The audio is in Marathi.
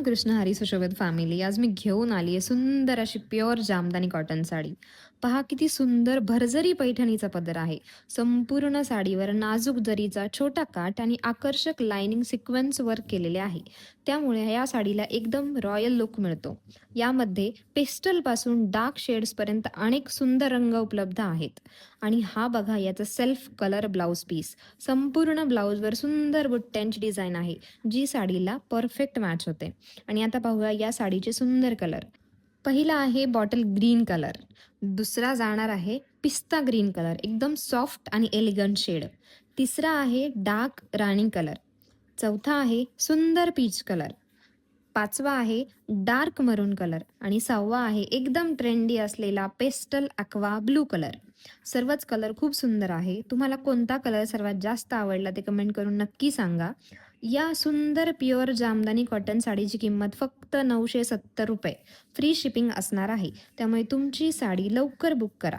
रामकृष्ण हरी सुशोभित फॅमिली. आज मी घेऊन आली आहे सुंदर अशी प्युअर जामदानी कॉटन साडी. पहा किती सुंदर भरजरी पैठणीचा पदर आहे. संपूर्ण साडीवर नाजूक जरीचा छोटा काठ आणि आकर्षक लाइनिंग सिक्वेन्स वर्क केलेले आहे. त्यामुळे या साडीला एकदम रॉयल लुक मिळतो. यामध्ये पेस्टलपासून डार्क शेड्सपर्यंत अनेक सुंदर रंग उपलब्ध आहेत. आणि हा बघा याचा सेल्फ कलर ब्लाउज पीस. संपूर्ण ब्लाउजवर सुंदर बुट्ट्यांची डिझाईन आहे. जी साडीला परफेक्ट मॅच होते. आणि आता पाहूया या साडीचे सुंदर कलर. पहिला आहे बॉटल ग्रीन कलर. दुसरा जाणार आहे पिस्ता ग्रीन कलर, एकदम सॉफ्ट आणि एलिगंट शेड. तिसरा आहे डार्क राणी कलर. चौथा आहे सुंदर पीच कलर. पाचवा आहे डार्क मरून कलर आणि सहावा आहे एकदम ट्रेंडी असलेला पेस्टल अक्वा ब्लू कलर. सर्वच कलर खूप सुंदर आहे. तुम्हाला कोणता कलर सर्वात जास्त आवडला ते कमेंट करून नक्की सांगा. या सुंदर प्युअर जामदानी कॉटन साडीची किंमत फक्त 970 रुपये. फ्री शिपिंग असणार आहे. त्यामुळे तुमची साडी लवकर बुक करा.